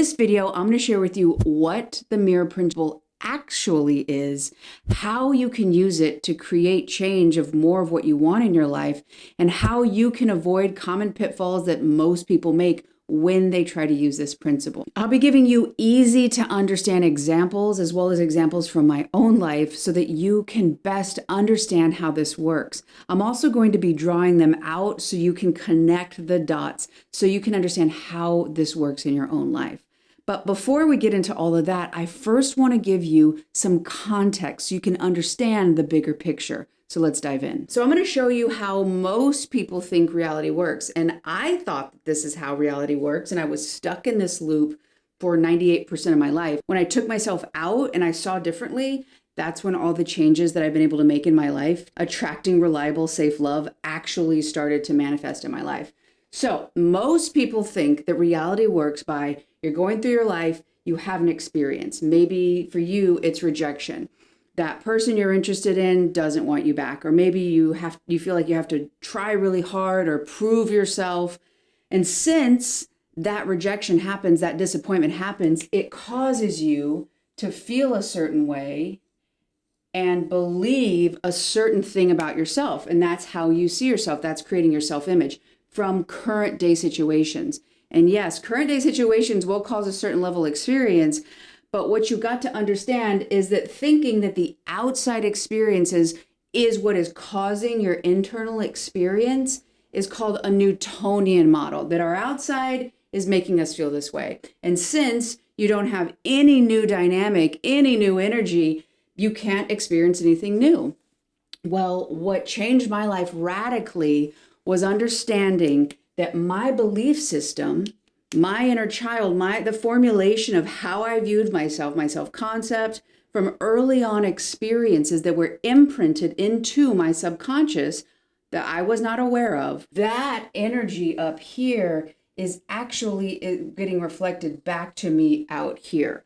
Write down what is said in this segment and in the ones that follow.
This video, I'm going to share with you what the mirror principle actually is, how you can use it to create change of more of what you want in your life, and how you can avoid common pitfalls that most people make when they try to use this principle. I'll be giving you easy to understand examples as well as examples from my own life so that you can best understand how this works. I'm also going to be drawing them out so you can connect the dots so you can understand how this works in your own life. But before we get into all of that, I first want to give you some context so you can understand the bigger picture. So let's dive in. So I'm going to show you how most people think reality works. And I thought that this is how reality works. And I was stuck in this loop for 98% of my life. When I took myself out and I saw differently, that's when all the changes that I've been able to make in my life, attracting reliable, safe love, actually started to manifest in my life. So most people think that reality works by you're going through your life, you have an experience. Maybe for you, it's rejection. That person you're interested in doesn't want you back, or maybe you feel like you have to try really hard or prove yourself. And since that rejection happens, that disappointment happens, it causes you to feel a certain way and believe a certain thing about yourself. And that's how you see yourself. That's creating your self-image from current day situations. And yes, current day situations will cause a certain level of experience. But what you got to understand is that thinking that the outside experiences is what is causing your internal experience is called a Newtonian model, that our outside is making us feel this way. And since you don't have any new dynamic, any new energy, you can't experience anything new. Well, what changed my life radically was understanding that my belief system, my inner child, the formulation of how I viewed myself, my self-concept from early on experiences that were imprinted into my subconscious that I was not aware of, that energy up here is actually getting reflected back to me out here.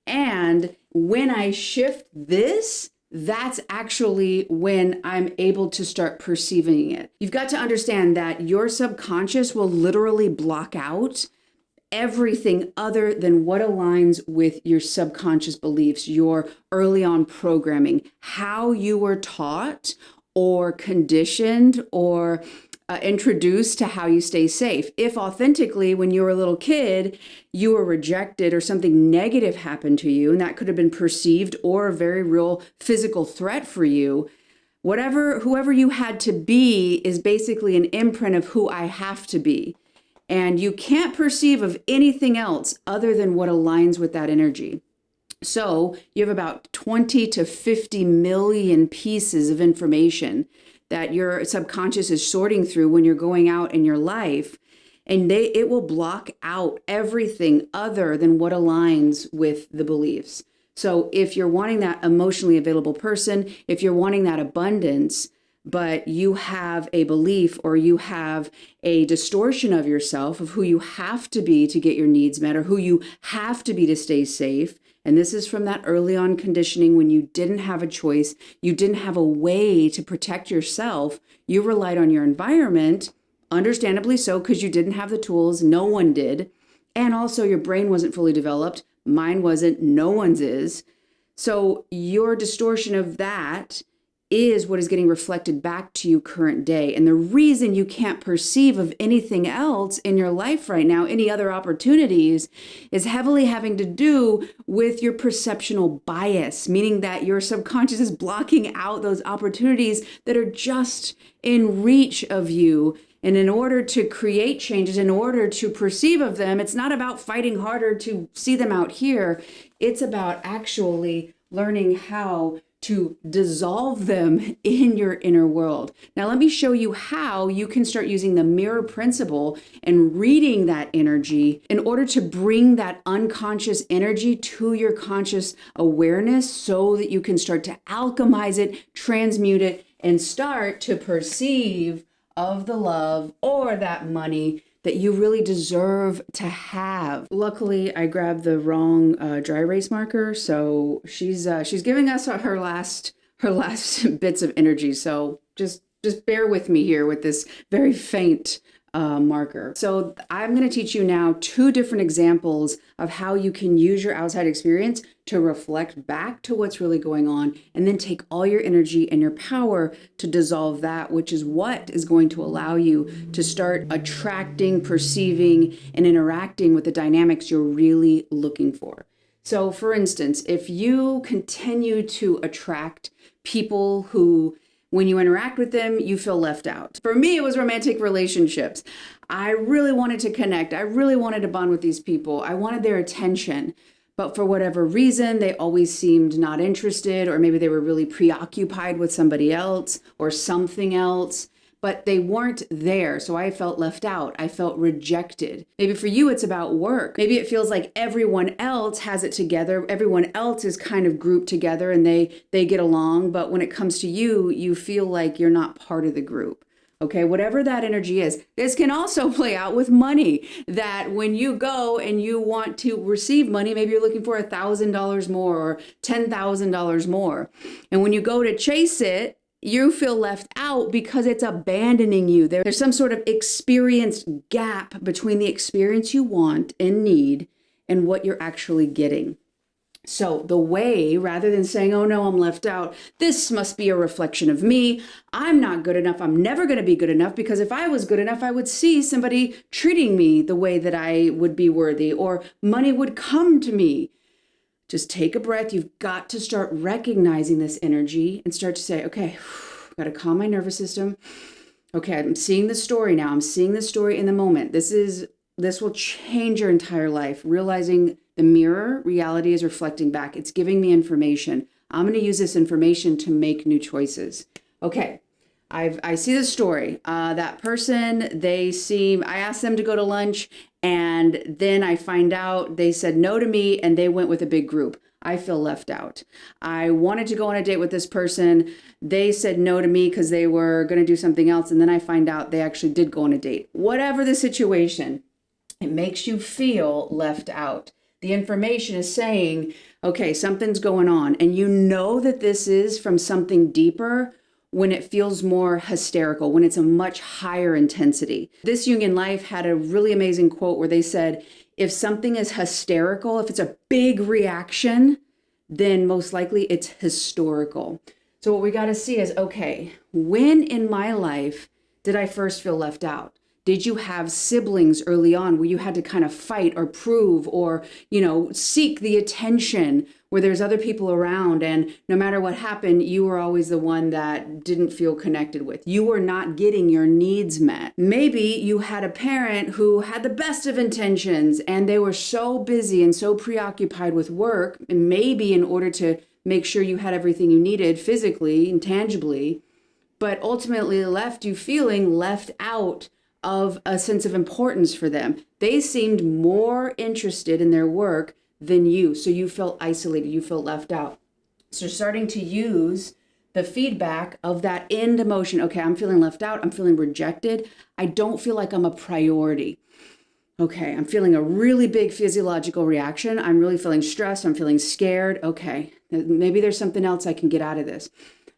And when I shift this, that's actually when I'm able to start perceiving it. You've got to understand that your subconscious will literally block out everything other than what aligns with your subconscious beliefs, your early on programming, how you were taught or conditioned or introduced to how you stay safe. If authentically, when you were a little kid, you were rejected or something negative happened to you, and that could have been perceived or a very real physical threat for you, whoever you had to be is basically an imprint of who I have to be. And you can't perceive of anything else other than what aligns with that energy. So you have about 20 to 50 million pieces of information that your subconscious is sorting through when you're going out in your life. And it will block out everything other than what aligns with the beliefs. So if you're wanting that emotionally available person, if you're wanting that abundance, but you have a belief or you have a distortion of yourself of who you have to be to get your needs met or who you have to be to stay safe. And this is from that early on conditioning when you didn't have a choice, you didn't have a way to protect yourself. You relied on your environment, understandably so, because you didn't have the tools. No one did. And also your brain wasn't fully developed. Mine wasn't. No one's is. So your distortion of that is what is getting reflected back to you current day. And the reason you can't perceive of anything else in your life right now, any other opportunities, is heavily having to do with your perceptual bias, meaning that your subconscious is blocking out those opportunities that are just in reach of you. And in order to create changes, in order to perceive of them, it's not about fighting harder to see them out here. It's about actually learning how to dissolve them in your inner world. Now, let me show you how you can start using the mirror principle and reading that energy in order to bring that unconscious energy to your conscious awareness so that you can start to alchemize it, transmute it, and start to perceive of the love or that money that you really deserve to have. Luckily, I grabbed the wrong dry erase marker, so she's giving us her last bits of energy. So just bear with me here with this very faint marker. So I'm going to teach you now 2 different examples of how you can use your outside experience to reflect back to what's really going on, and then take all your energy and your power to dissolve that, which is what is going to allow you to start attracting, perceiving, and interacting with the dynamics you're really looking for. So for instance, if you continue to attract people who, when you interact with them, you feel left out. For me, it was romantic relationships. I really wanted to connect. I really wanted to bond with these people. I wanted their attention. But for whatever reason, they always seemed not interested, or maybe they were really preoccupied with somebody else or something else, but they weren't there. So I felt left out. I felt rejected. Maybe for you, it's about work. Maybe it feels like everyone else has it together. Everyone else is kind of grouped together and they get along. But when it comes to you, you feel like you're not part of the group. Okay, whatever that energy is. This can also play out with money, that when you go and you want to receive money, maybe you're looking for $1,000 more or $10,000 more. And when you go to chase it, you feel left out because it's abandoning you. There's some sort of experience gap between the experience you want and need and what you're actually getting. So the way, rather than saying, oh no, I'm left out, this must be a reflection of me, I'm not good enough, I'm never going to be good enough, because if I was good enough, I would see somebody treating me the way that I would be worthy, or money would come to me. Just take a breath. You've got to start recognizing this energy and start to say, okay, I've got to calm my nervous system. Okay, I'm seeing the story now. I'm seeing the story in the moment. This will change your entire life. Realizing the mirror reality is reflecting back. It's giving me information. I'm going to use this information to make new choices. Okay, I see the story. That person, I asked them to go to lunch, and then I find out they said no to me and they went with a big group. I feel left out. I wanted to go on a date with this person. They said no to me because they were going to do something else. And then I find out they actually did go on a date. Whatever the situation, it makes you feel left out. The information is saying, okay, something's going on. And you know that this is from something deeper when it feels more hysterical, when it's a much higher intensity. This Jungian Life had a really amazing quote where they said, if something is hysterical, if it's a big reaction, then most likely it's historical. So what we got to see is, okay, when in my life did I first feel left out? Did you have siblings early on where you had to kind of fight or prove or, seek the attention where there's other people around, and no matter what happened, you were always the one that didn't feel connected with? You were not getting your needs met. Maybe you had a parent who had the best of intentions and they were so busy and so preoccupied with work, and maybe in order to make sure you had everything you needed physically and tangibly, but ultimately left you feeling left out of a sense of importance for them. They seemed more interested in their work than you. So you felt isolated, you felt left out. So starting to use the feedback of that end emotion. Okay, I'm feeling left out. I'm feeling rejected. I don't feel like I'm a priority. Okay, I'm feeling a really big physiological reaction. I'm really feeling stressed. I'm feeling scared. Okay, maybe there's something else I can get out of this.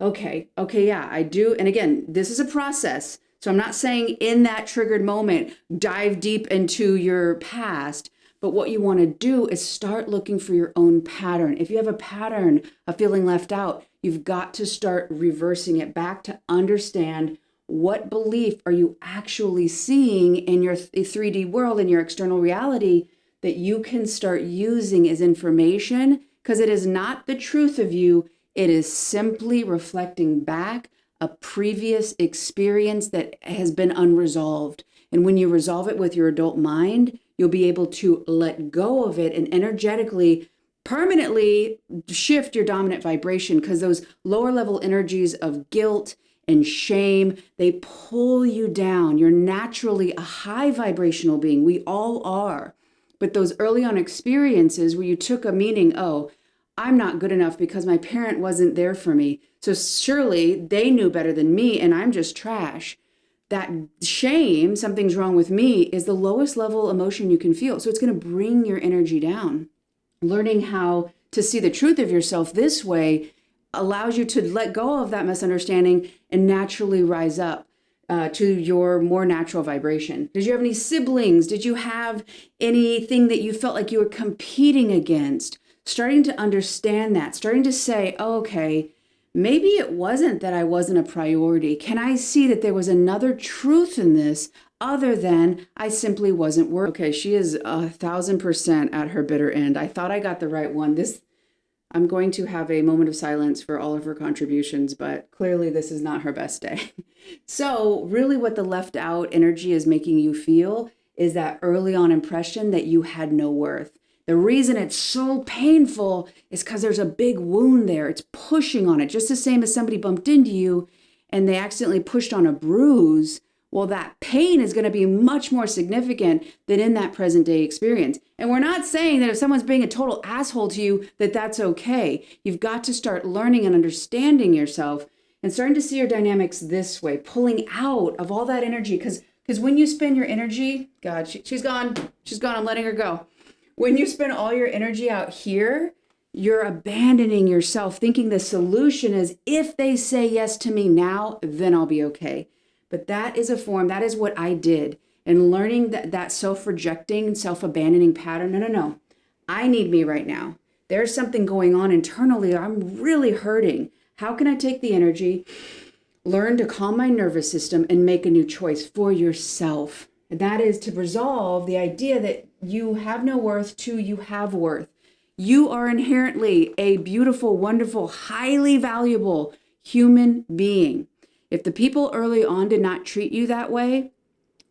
Okay, yeah, I do. And again, this is a process. So I'm not saying in that triggered moment, dive deep into your past. But what you want to do is start looking for your own pattern. If you have a pattern of feeling left out, you've got to start reversing it back to understand what belief are you actually seeing in your 3D world, in your external reality, that you can start using as information, because it is not the truth of you. It is simply reflecting back a previous experience that has been unresolved. And when you resolve it with your adult mind, you'll be able to let go of it and energetically, permanently shift your dominant vibration, because those lower level energies of guilt and shame, they pull you down. You're naturally a high vibrational being. We all are. But those early on experiences where you took a meaning, oh, I'm not good enough because my parent wasn't there for me, so surely they knew better than me and I'm just trash. That shame, something's wrong with me, is the lowest level emotion you can feel. So it's going to bring your energy down. Learning how to see the truth of yourself this way allows you to let go of that misunderstanding and naturally rise up. to your more natural vibration? Did you have any siblings? Did you have anything that you felt like you were competing against? Starting to understand that, starting to say, oh, okay, maybe it wasn't that I wasn't a priority. Can I see that there was another truth in this other than I simply wasn't worth? Okay, she is 1,000% at her bitter end. I thought I got the right one. I'm going to have a moment of silence for all of her contributions, but clearly this is not her best day. So really what the left out energy is making you feel is that early on impression that you had no worth. The reason it's so painful is because there's a big wound there. It's pushing on it, just the same as somebody bumped into you and they accidentally pushed on a bruise. Well, that pain is going to be much more significant than in that present day experience. And we're not saying that if someone's being a total asshole to you, that that's okay. You've got to start learning and understanding yourself and starting to see your dynamics this way, pulling out of all that energy. Because when you spend your energy, God, she's gone. She's gone. I'm letting her go. When you spend all your energy out here, you're abandoning yourself, thinking the solution is if they say yes to me now, then I'll be okay. But that is a form, that is what I did. And learning that self-rejecting, self-abandoning pattern, no. I need me right now. There's something going on internally. I'm really hurting. How can I take the energy, learn to calm my nervous system and make a new choice for yourself? And that is to resolve the idea that you have no worth to you have worth. You are inherently a beautiful, wonderful, highly valuable human being. If the people early on did not treat you that way,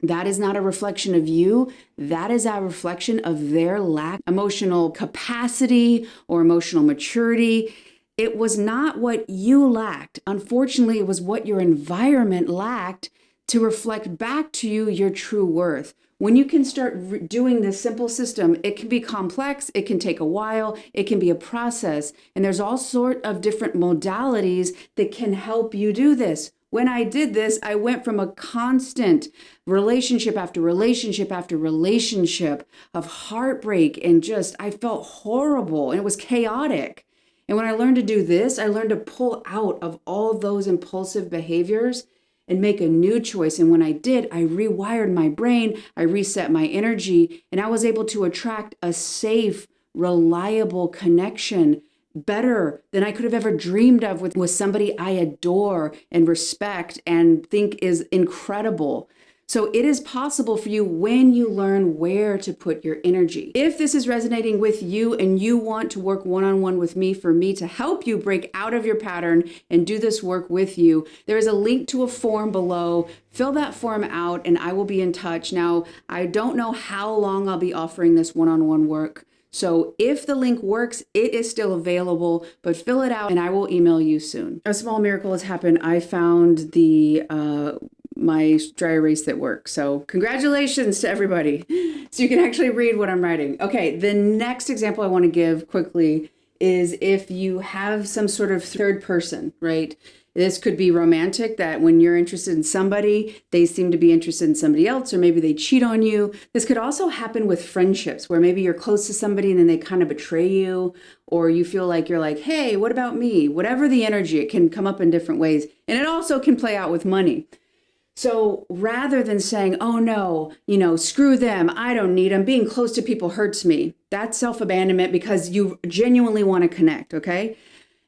that is not a reflection of you. That is a reflection of their lack of emotional capacity or emotional maturity. It was not what you lacked. Unfortunately, it was what your environment lacked to reflect back to you your true worth. When you can start doing this simple system, it can be complex, it can take a while, it can be a process, and there's all sort of different modalities that can help you do this. When I did this, I went from a constant relationship after relationship after relationship of heartbreak and just, I felt horrible and it was chaotic. And when I learned to do this, I learned to pull out of all those impulsive behaviors and make a new choice. And when I did, I rewired my brain, I reset my energy, and I was able to attract a safe, reliable connection better than I could have ever dreamed of with somebody I adore and respect and think is incredible. So it is possible for you when you learn where to put your energy. If this is resonating with you and you want to work one-on-one with me for me to help you break out of your pattern and do this work with you, there is a link to a form below. Fill that form out and I will be in touch. Now, I don't know how long I'll be offering this one-on-one work. So if the link works, it is still available, but fill it out and I will email you soon. A small miracle has happened. I found my dry erase that works. So congratulations to everybody. So you can actually read what I'm writing. Okay, the next example I want to give quickly is if you have some sort of third person, right? This could be romantic, that when you're interested in somebody, they seem to be interested in somebody else, or maybe they cheat on you. This could also happen with friendships, where maybe you're close to somebody and then they kind of betray you, or you feel like you're like, hey, what about me? Whatever the energy, it can come up in different ways. And it also can play out with money. So rather than saying, oh no, screw them, I don't need them, being close to people hurts me, that's self-abandonment because you genuinely want to connect, okay?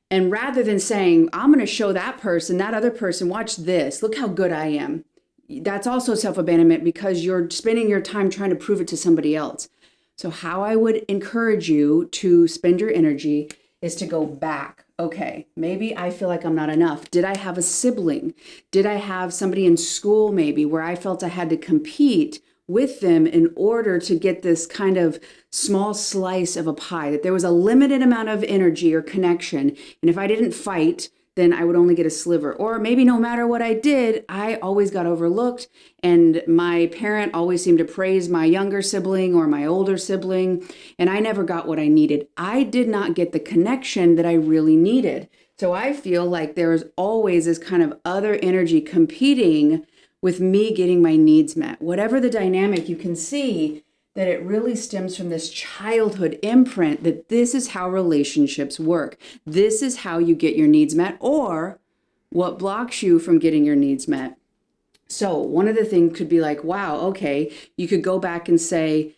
And rather than saying, I'm going to show that person, that other person, watch this, look how good I am. That's also self-abandonment because you're spending your time trying to prove it to somebody else. So how I would encourage you to spend your energy is to go back. Okay, maybe I feel like I'm not enough. Did I have a sibling? Did I have somebody in school maybe where I felt I had to compete with them in order to get this kind of small slice of a pie, that there was a limited amount of energy or connection. And if I didn't fight, then I would only get a sliver. Or maybe no matter what I did, I always got overlooked. And my parent always seemed to praise my younger sibling or my older sibling. And I never got what I needed. I did not get the connection that I really needed. So I feel like there is always this kind of other energy competing with me getting my needs met. Whatever the dynamic, you can see that it really stems from this childhood imprint that this is how relationships work. This is how you get your needs met, or what blocks you from getting your needs met. So one of the things could be like, wow, okay, you could go back and say,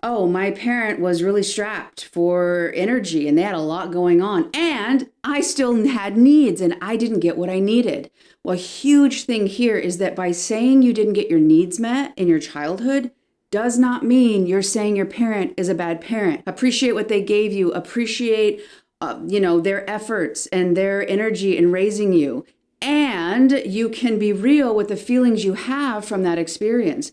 oh, my parent was really strapped for energy and they had a lot going on, and I still had needs and I didn't get what I needed. Well, a huge thing here is that by saying you didn't get your needs met in your childhood does not mean you're saying your parent is a bad parent. Appreciate what they gave you. Appreciate, their efforts and their energy in raising you. And you can be real with the feelings you have from that experience.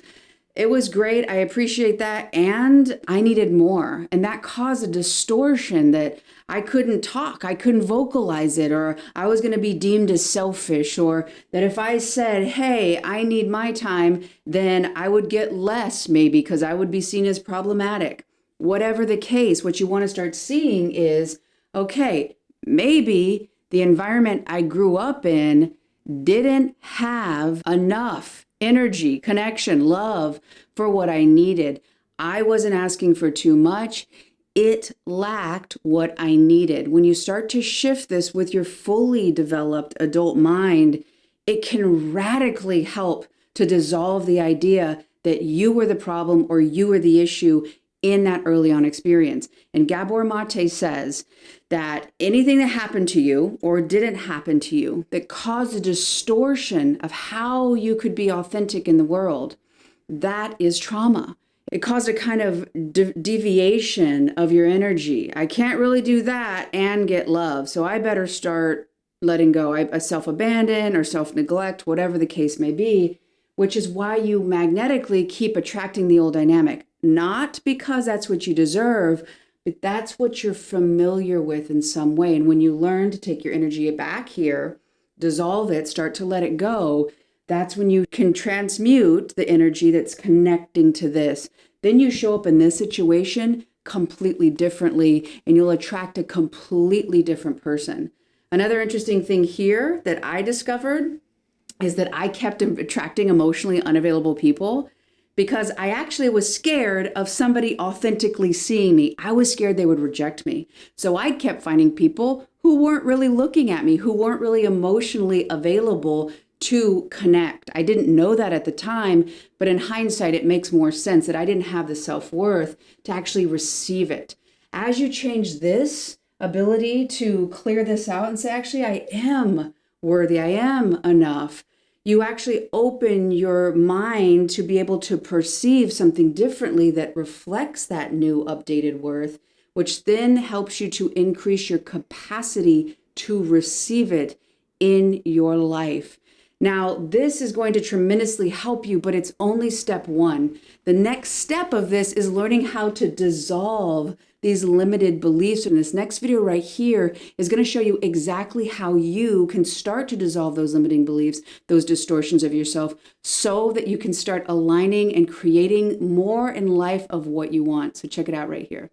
It was great. I appreciate that. And I needed more. And that caused a distortion that I couldn't talk. I couldn't vocalize it, or I was going to be deemed as selfish, or that if I said, hey, I need my time, then I would get less maybe because I would be seen as problematic. Whatever the case, what you want to start seeing is, okay, maybe the environment I grew up in didn't have enough energy, connection, love for what I needed. I wasn't asking for too much. It lacked what I needed. When you start to shift this with your fully developed adult mind, it can radically help to dissolve the idea that you were the problem or you were the issue in that early on experience. And Gabor Mate says that anything that happened to you or didn't happen to you that caused a distortion of how you could be authentic in the world, that is trauma. It caused a kind of deviation of your energy. I can't really do that and get love, so I better start letting go. I self-abandon or self-neglect, whatever the case may be, which is why you magnetically keep attracting the old dynamic. Not because that's what you deserve, but that's what you're familiar with in some way. And when you learn to take your energy back here, dissolve it, start to let it go, that's when you can transmute the energy that's connecting to this. Then you show up in this situation completely differently, and you'll attract a completely different person. Another interesting thing here that I discovered is that I kept attracting emotionally unavailable people because I actually was scared of somebody authentically seeing me. I was scared they would reject me. So I kept finding people who weren't really looking at me, who weren't really emotionally available to connect. I didn't know that at the time, but in hindsight, it makes more sense that I didn't have the self-worth to actually receive it. As you change this ability to clear this out and say, actually, I am worthy, I am enough, you actually open your mind to be able to perceive something differently that reflects that new updated worth, which then helps you to increase your capacity to receive it in your life. Now, this is going to tremendously help you, but it's only step one. The next step of this is learning how to dissolve these limited beliefs. And this next video right here is going to show you exactly how you can start to dissolve those limiting beliefs, those distortions of yourself, so that you can start aligning and creating more in life of what you want. So check it out right here.